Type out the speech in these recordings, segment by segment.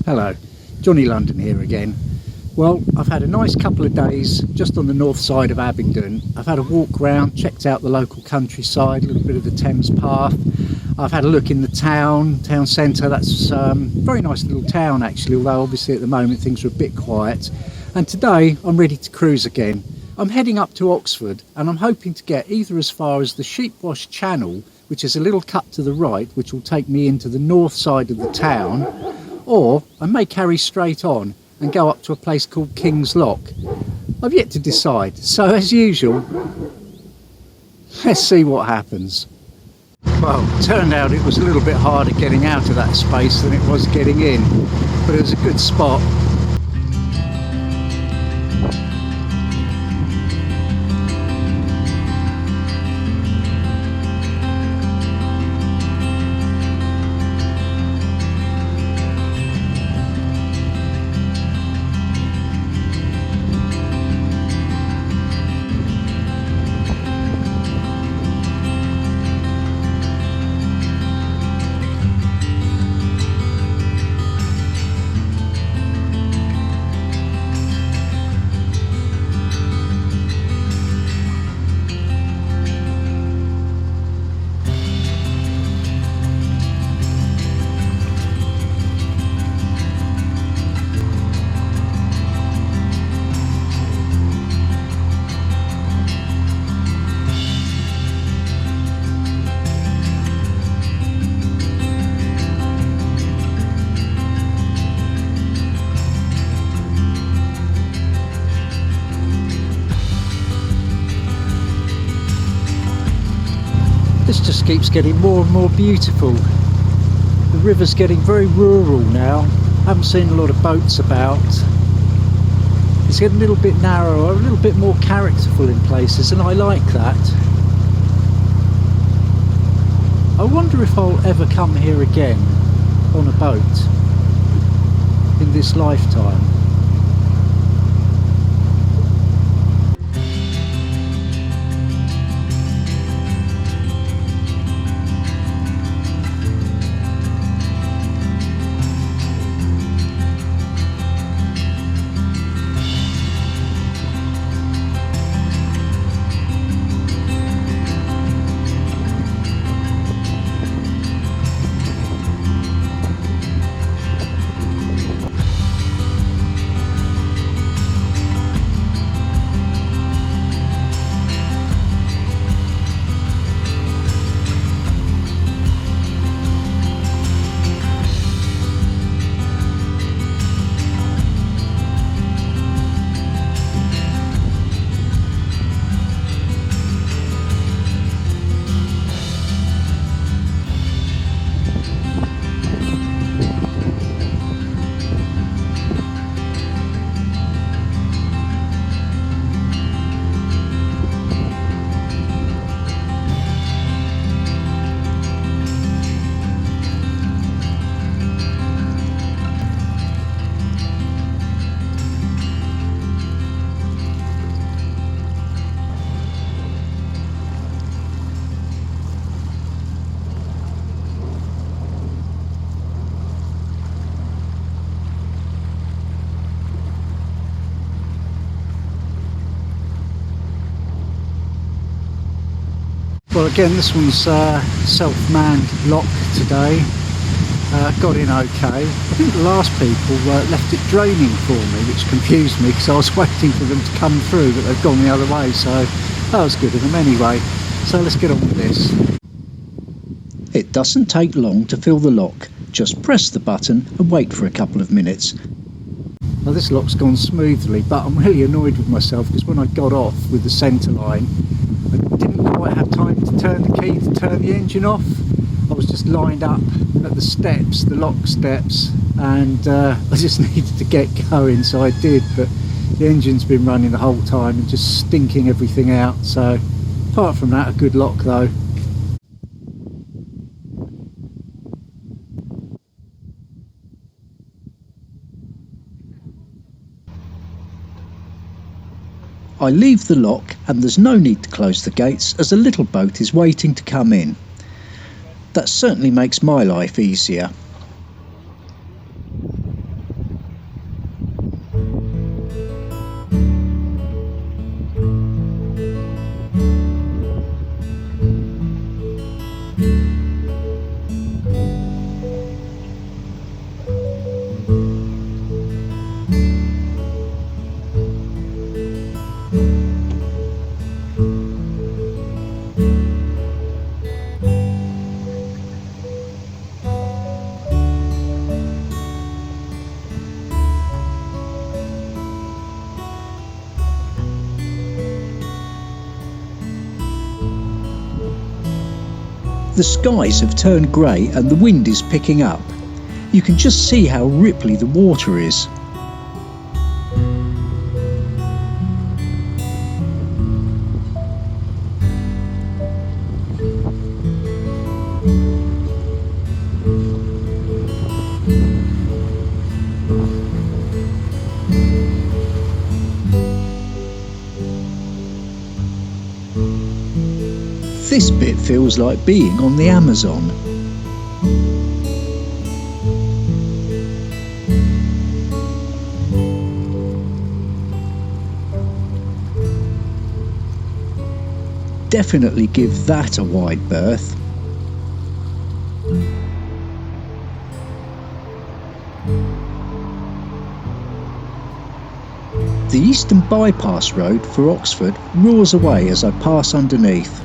Hello, Johnny London here again. Well, I've had a nice couple of days just on the north side of Abingdon. I've had a walk round, checked out the local countryside, a little bit of the Thames path. I've had a look in the town centre. That's a very nice little town actually, although obviously at the moment things are a bit quiet. And today I'm ready to cruise again. I'm heading up to Oxford and I'm hoping to get either as far as the Sheepwash Channel, which is a little cut to the right, which will take me into the north side of the town, or I may carry straight on and go up to a place called King's Lock. I've yet to decide, so as usual, let's see what happens. Well, it turned out it was a little bit harder getting out of that space than it was getting in, but it was a good spot. This just keeps getting more and more beautiful. The river's getting very rural now. I haven't seen a lot of boats about. It's getting a little bit narrower, a little bit more characterful in places, and I like that. I wonder if I'll ever come here again on a boat in this lifetime. Well, again, this one's self-manned lock today. Got in okay. I think the last people left it draining for me, which confused me because I was waiting for them to come through, but they've gone the other way, so that was good of them anyway. So let's get on with this. It doesn't take long to fill the lock. Just press the button and wait for a couple of minutes. Well, this lock's gone smoothly, but I'm really annoyed with myself because when I got off with the centre line, I didn't quite have time to turn the key to turn the engine off. I was just lined up at the steps, the lock steps, and I just needed to get going, so I did, but the engine's been running the whole time and just stinking everything out. So apart from that, a good lock though. I leave the lock and there's no need to close the gates as a little boat is waiting to come in. That certainly makes my life easier. The skies have turned grey and the wind is picking up. You can just see how ripply the water is. This bit feels like being on the Amazon. Definitely give that a wide berth. The Eastern Bypass Road for Oxford roars away as I pass underneath.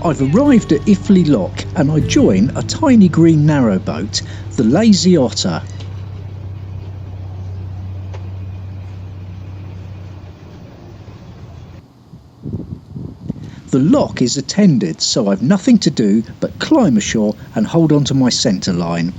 I've arrived at Iffley Lock and I join a tiny green narrowboat, the Lazy Otter. The lock is attended, so I've nothing to do but climb ashore and hold on to my centre line.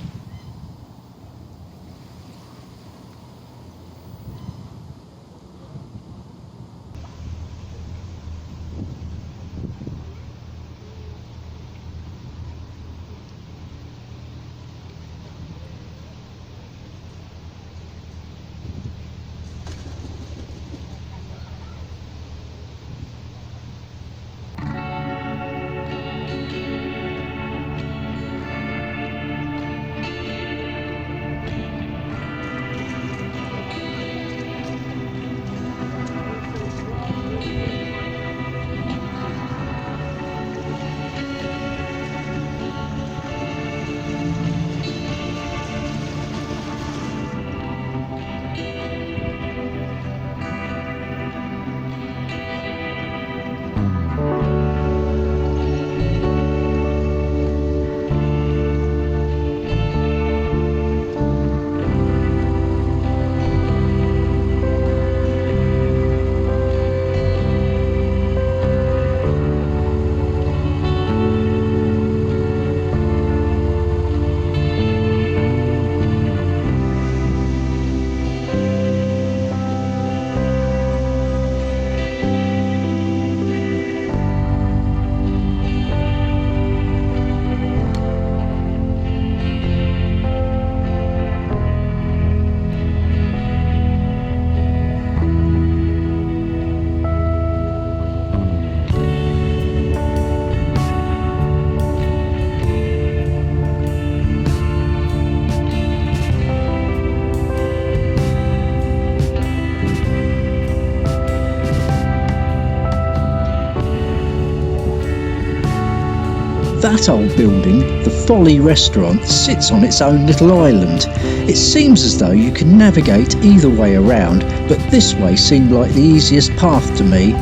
That old building, the Folly restaurant, sits on its own little island. It seems as though you can navigate either way around, but this way seemed like the easiest path to me.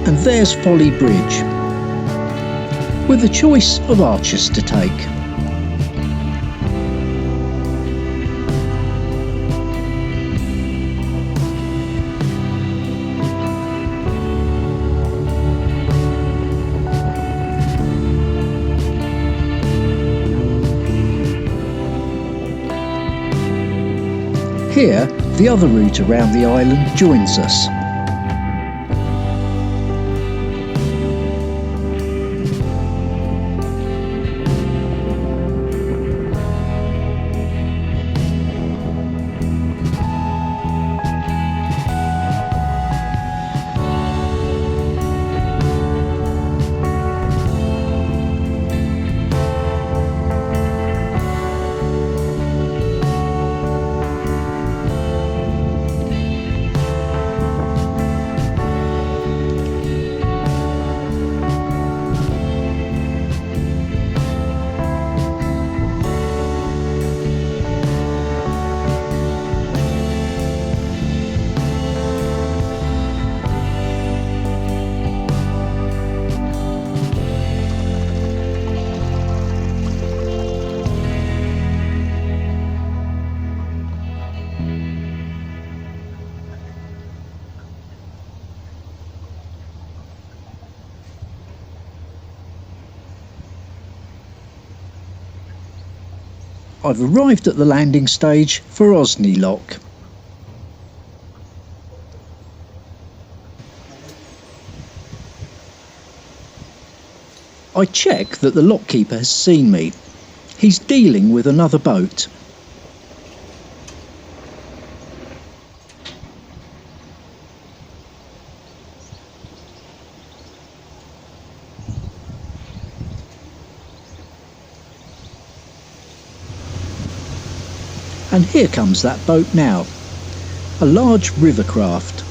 And there's Folly Bridge, with a choice of arches to take. here, the other route around the island joins us. I've arrived at the landing stage for Osney Lock. I check that the lockkeeper has seen me. He's dealing with another boat. And here comes that boat now, a large river craft.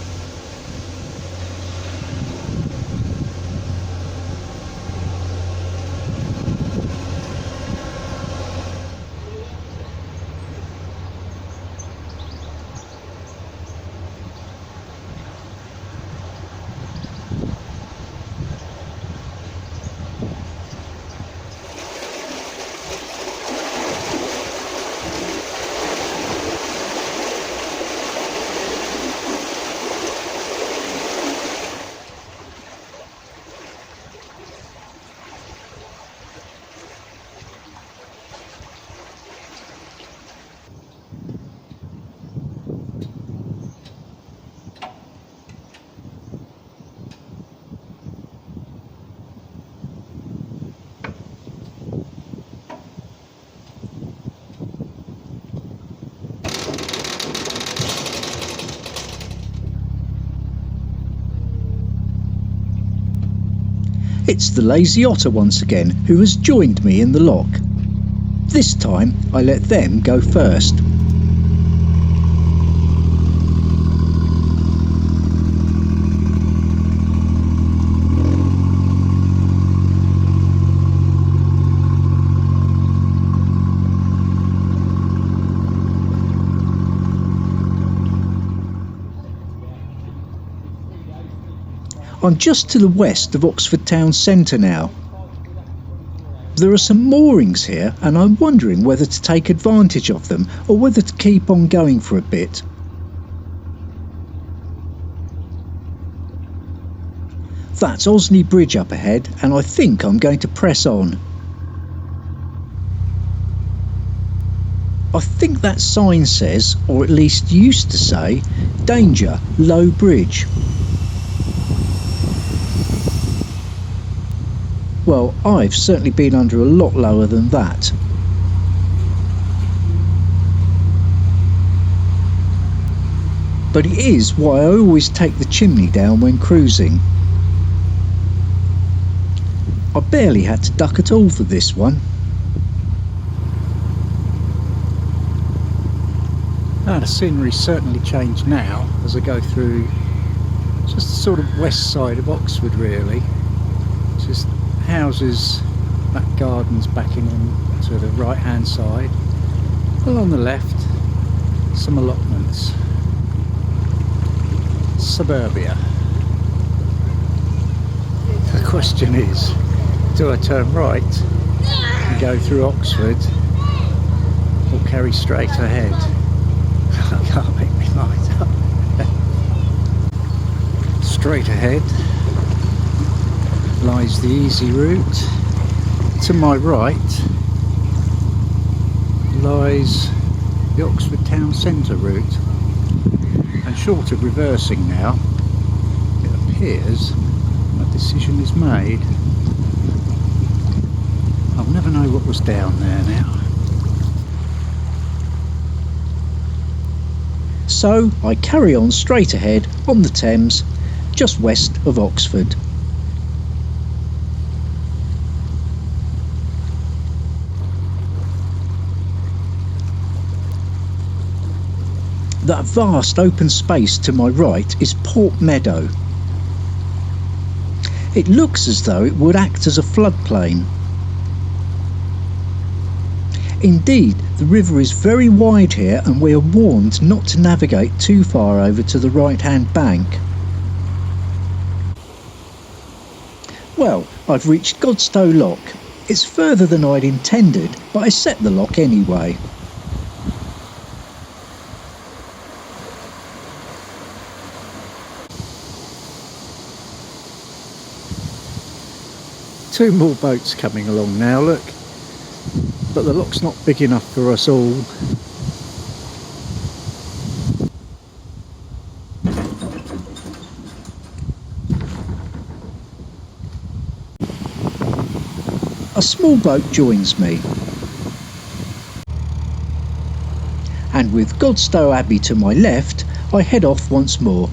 It's the Lazy Otter once again who has joined me in the lock. This time I let them go first. I'm just to the west of Oxford town centre now. There are some moorings here and I'm wondering whether to take advantage of them or whether to keep on going for a bit. That's Osney Bridge up ahead and I think I'm going to press on. I think that sign says, or at least used to say, danger, low bridge. Well, I've certainly been under a lot lower than that. But it is why I always take the chimney down when cruising. I barely had to duck at all for this one. The scenery certainly changed now as I go through just the sort of west side of Oxford really. Just houses, back gardens backing on to the right hand side. Along the left, some allotments. Suburbia. The question is, do I turn right and go through Oxford or carry straight ahead? I can't make me mind up. Straight ahead lies the easy route. To my right lies the Oxford town centre route. And short of reversing now, it appears a decision is made. I'll never know what was down there now. So I carry on straight ahead on the Thames, just west of Oxford. That vast open space to my right is Port Meadow. It looks as though it would act as a floodplain. Indeed, the river is very wide here and we are warned not to navigate too far over to the right-hand bank. Well, I've reached Godstow Lock. It's further than I'd intended, but I set the lock anyway. Two more boats coming along now, look. But the lock's not big enough for us all. A small boat joins me. And with Godstow Abbey to my left, I head off once more.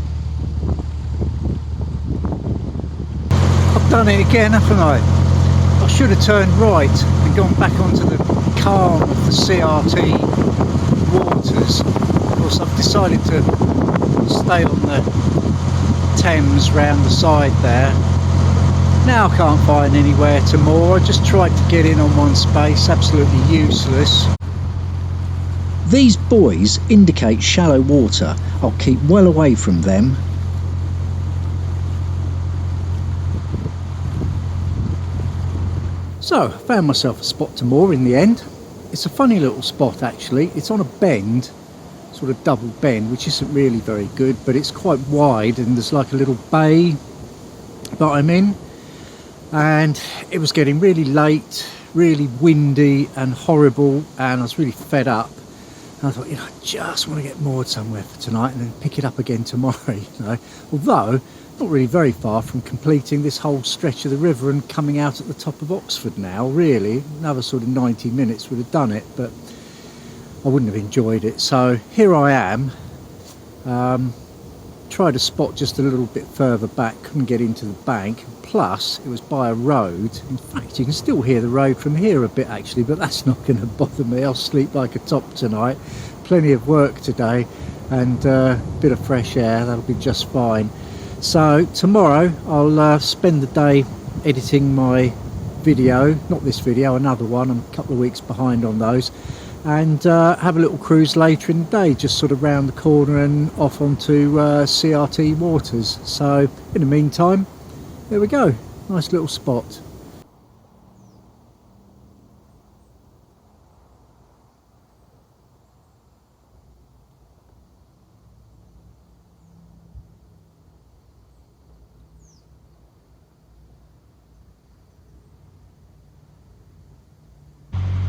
I've done it again, haven't I? I should have turned right and gone back onto the calm of the CRT waters. Of course, I've decided to stay on the Thames round the side there. Now I can't find anywhere to moor. I just tried to get in on one space, absolutely useless. These buoys indicate shallow water. I'll keep well away from them. So, found myself a spot to moor in the end. It's a funny little spot actually. It's on a bend, sort of double bend, which isn't really very good, but it's quite wide and there's like a little bay that I'm in. And it was getting really late, really windy and horrible, and I was really fed up. And I thought, I just want to get moored somewhere for tonight and then pick it up again tomorrow, Although, not really very far from completing this whole stretch of the river and coming out at the top of Oxford now, really. Another sort of 90 minutes would have done it, but I wouldn't have enjoyed it. So here I am. Tried a spot just a little bit further back, couldn't get into the bank. Plus, it was by a road. In fact, you can still hear the road from here a bit actually, but that's not going to bother me. I'll sleep like a top tonight. Plenty of work today and a bit of fresh air, that'll be just fine. So tomorrow I'll spend the day editing my video, not this video, another one. I'm a couple of weeks behind on those, and have a little cruise later in the day, just sort of round the corner and off onto CRT waters. So in the meantime, there we go, nice little spot.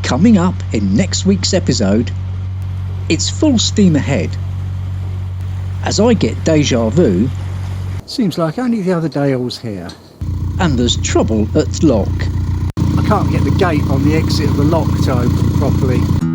Coming up in next week's episode, it's full steam ahead. As I get deja vu, Seems like only the other day I was here. and there's trouble at lock. I can't get the gate on the exit of the lock to open properly.